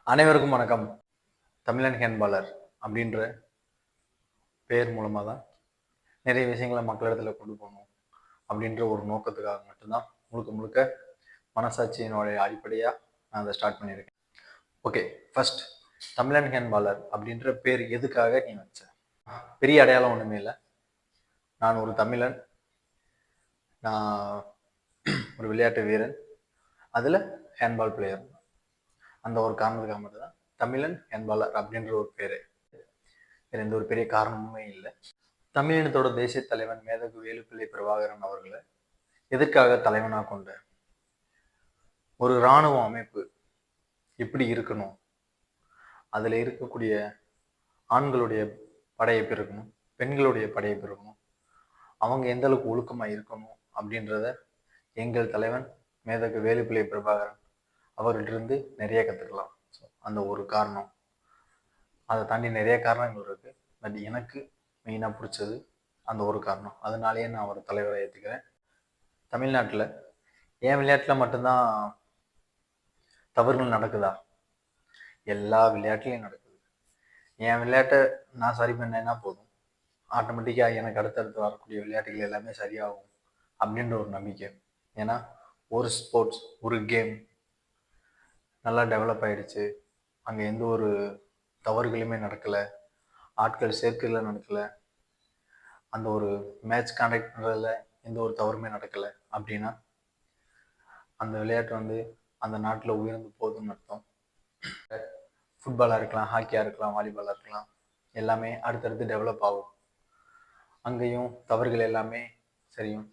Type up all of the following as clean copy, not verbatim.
அனைவருக்கும் வணக்கம். தமிழன் ஹேண்ட்பாலர் அப்படின்ற பேர் மூலமாக தான் நிறைய விஷயங்களை மக்களிடத்துல கொண்டு போகணும் அப்படின்ற ஒரு நோக்கத்துக்காக மட்டும்தான் முழுக்க முழுக்க மனசாட்சியினுடைய அடிப்படையாக நான் அதை ஸ்டார்ட் பண்ணியிருக்கேன். ஓகே, ஃபர்ஸ்ட் தமிழன் ஹேண்ட்பாலர் அப்படின்ற பேர் எதுக்காக நீ வச்ச? பெரிய அடையாளம் ஒன்றுமே இல்லை. நான் ஒரு தமிழன், நான் ஒரு விளையாட்டு வீரன், அதில் ஹேண்ட்பால் பிளேயர். அந்த ஒரு காரணத்துக்காக மட்டும்தான் தமிழன் ஹேண்ட்பாலர் அப்படின்ற ஒரு பேர். வேற எந்த ஒரு பெரிய காரணமுமே இல்லை. தமிழினத்தோட தேசிய தலைவன் மேதகு வேலுப்பிள்ளை பிரபாகரன் அவர்களை எதற்காக தலைவனாக கொண்ட? ஒரு இராணுவ அமைப்பு எப்படி இருக்கணும், அதுல இருக்கக்கூடிய ஆண்களுடைய படையெடுப்பு இருக்கணும், பெண்களுடைய படையெடுப்பு இருக்கணும், அவங்க எந்த அளவுக்கு ஒழுக்கமா இருக்கணும் அப்படின்றத எங்கள் தலைவன் மேதகு வேலுப்பிள்ளை பிரபாகரன் அவர்கிட்ட நிறைய கத்துக்கலாம். அந்த ஒரு காரணம். அதை தாண்டி நிறைய காரணங்கள் இருக்கு. பட் எனக்கு மெயினாக பிடிச்சது அந்த ஒரு காரணம். அதனாலேயே நான் ஒரு தலைவரை ஏற்றுக்கிறேன். தமிழ்நாட்டில் என் விளையாட்டில் மட்டும்தான் தவறுகள் நடக்குதா? எல்லா விளையாட்டுலையும் நடக்குது. என் விளையாட்டை நான் சரி பண்ணேன்னா போதும், ஆட்டோமேட்டிக்காக எனக்கு அடுத்தடுத்து வரக்கூடிய விளையாட்டுகள் எல்லாமே சரியாகும் அப்படின்ற ஒரு நம்பிக்கை. ஏன்னா ஒரு ஸ்போர்ட்ஸ், ஒரு கேம் நல்லா டெவலப் ஆயிடுச்சு, அங்கே எந்த ஒரு தவறுகளுமே நடக்கலை, ஆட்கள் சேர்க்கையில் நடக்கலை, அந்த ஒரு மேட்ச் கான்டக்ட் பண்ணுறதுல எந்த ஒரு தவறுமே நடக்கலை அப்படின்னா அந்த விளையாட்டு அந்த நாட்டில் உயர்ந்து போகுதுன்னு அர்த்தம். ஃபுட்பாலாக இருக்கலாம், ஹாக்கியாக இருக்கலாம், வாலிபாலாக இருக்கலாம், எல்லாமே அடுத்தடுத்து டெவலப் ஆகும். அங்கேயும் தவறுகள் எல்லாமே சரியும்.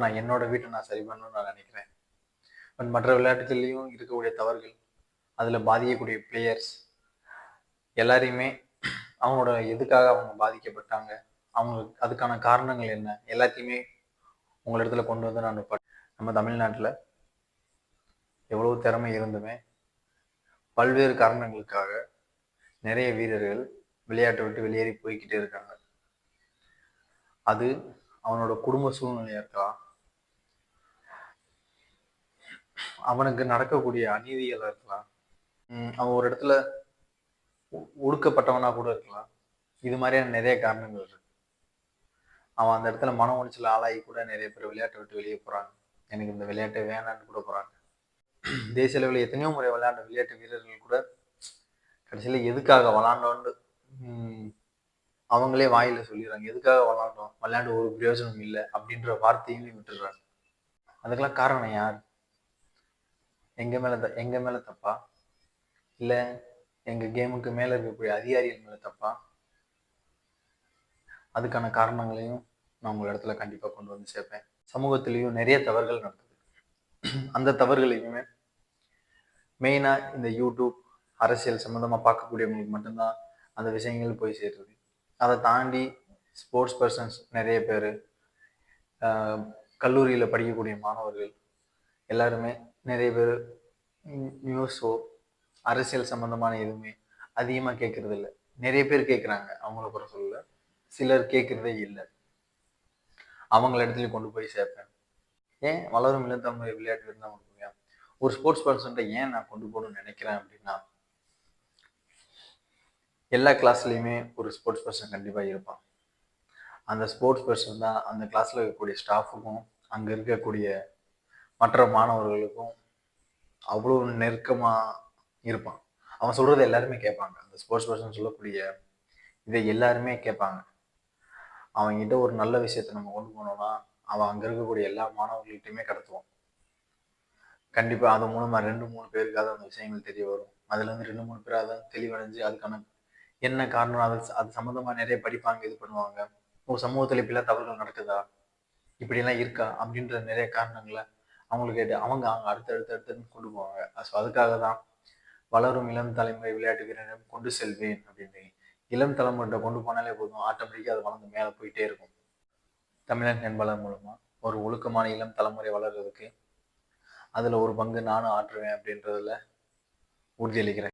நான் என்னோட வீட்டை நான் சரி பண்ணணும்னு நான் நினைக்கிறேன். பட் மற்ற விளையாட்டுகள்லையும் இருக்கக்கூடிய தவறுகள், அதில் பாதிக்கக்கூடிய பிளேயர்ஸ் எல்லாரையுமே அவங்களோட எதுக்காக அவங்க பாதிக்கப்பட்டாங்க, அவங்களுக்கு அதுக்கான காரணங்கள் என்ன, எல்லாத்தையுமே உங்களிடத்துல கொண்டு வந்து நான் நம்ம தமிழ்நாட்டில் எவ்வளவு திறமை இருந்துமே பல்வேறு காரணங்களுக்காக நிறைய வீரர்கள் விளையாட்டை விட்டு வெளியேறி போய்கிட்டே இருக்காங்க. அது அவனோட குடும்ப சூழ்நிலையா இருக்கலாம், அவனுக்கு நடக்கக்கூடிய அநீதிகளா இருக்கலாம், அவன் ஒரு இடத்துல ஒடுக்கப்பட்டவனா கூட இருக்கலாம். இது மாதிரியான நிறைய காரணங்கள் இருக்கு. அவன் அந்த இடத்துல மன உளைச்சல் ஆளாகி கூட நிறைய பேர் விளையாட்டை விட்டு வெளியே போறாங்க. எனக்கு இந்த விளையாட்டை வேணான்னு கூட போறாங்க. தேசிய அளவில் எத்தனையோ முறை விளையாண்ட விளையாட்டு வீரர்கள் கூட கடைசியில எதுக்காக விளாண்டோன்னு அவங்களே வாயில சொல்லிடுறாங்க. எதுக்காக விளாண்டோம், விளையாண்டு ஒரு பிரயோஜனம் இல்லை அப்படின்ற வார்த்தையுமே விட்டுடுறாங்க. அதுக்கெல்லாம் காரணம் யார்? எங்க மேல தப்பா, இல்ல எங்க கேமுக்கு மேல இருக்கக்கூடிய அதிகாரிகள் மேல தப்பா? அதுக்கான காரணங்களையும் நான் உங்க இடத்துல கண்டிப்பா கொண்டு வந்து சேர்ப்பேன். சமூகத்திலையும் நிறைய தவறுகள் நடக்குது. அந்த தவறுகளையுமே மெயினா இந்த யூடியூப், அரசியல் சம்மந்தமா பார்க்கக்கூடியவங்களுக்கு மட்டும்தான் அந்த விஷயங்கள் போய் சேர்றது. அதை தாண்டி ஸ்போர்ட்ஸ் பர்சன்ஸ் நிறைய பேர், கல்லூரியில் படிக்கக்கூடிய மாணவர்கள் எல்லாருமே நிறைய பேர் நியூஸோ அரசியல் சம்மந்தமான எதுவுமே அதிகமாக கேட்கறது இல்லை. நிறைய பேர் கேட்குறாங்க, அவங்கள குறை சொல்லல, சிலர் கேட்கறதே இல்லை. அவங்கள இடத்துலையும் கொண்டு போய் சேர்ப்பேன். ஏன் வளரும் இளந்தமிழ் விளையாட்டு இருந்தால் முடியும்? ஒரு ஸ்போர்ட்ஸ் பர்சன்ட்ட ஏன் நான் கொண்டு போகணும்னு நினைக்கிறேன் அப்படின்னா, எல்லா கிளாஸ்லையுமே ஒரு ஸ்போர்ட்ஸ் பர்சன் கண்டிப்பாக இருப்பான். அந்த ஸ்போர்ட்ஸ் பர்சன் தான் அந்த கிளாஸில் இருக்கக்கூடிய ஸ்டாஃபுக்கும் அங்கே இருக்கக்கூடிய மற்ற மாணவர்களுக்கும் அவ்வளோ நெருக்கமாக இருப்பான். அவன் சொல்கிறத எல்லாருமே கேட்பாங்க. அந்த ஸ்போர்ட்ஸ் பர்சன் சொல்லக்கூடிய இதை எல்லாருமே கேட்பாங்க. அவன்கிட்ட ஒரு நல்ல விஷயத்த நம்ம கொண்டு போனோம்னா அவன் அங்கே இருக்கக்கூடிய எல்லா மாணவர்கள்கிட்டையுமே கடத்துவான். கண்டிப்பாக அது மூலமாக 2-3 பேருக்காவது அந்த விஷயங்கள் தெரிய வரும். அதுலேருந்து 2-3 பேர் அதை தெளிவடைஞ்சு அதுக்கான என்ன காரணம், அது சம்மந்தமாக நிறைய படிப்பாங்க, இது பண்ணுவாங்க. சமூகத்தில் இப்படிலாம் தவறுகள் நடக்குதா, இப்படிலாம் இருக்கா அப்படின்ற நிறைய காரணங்களை அவங்களுக்கு கேட்டு அவங்க அடுத்தடுத்து கொண்டு போவாங்க. ஸோ அதுக்காக தான் வளரும் இளம் தலைமுறை விளையாட்டு வீரரிடம் கொண்டு செல்வேன் அப்படின்னு. இளம் தலைமுறைகிட்ட கொண்டு போனாலே போதும், ஆட்டோமேட்டிக்காக அது வளர்ந்து மேலே போயிட்டே இருக்கும். தமிழன் ஹேண்ட்பாலர் மூலமாக ஒரு ஒழுக்கமான இளம் தலைமுறை வளர்றதுக்கு அதில் ஒரு பங்கு நானும் ஆற்றுவேன் அப்படின்றதுல உறுதியளிக்கிறேன்.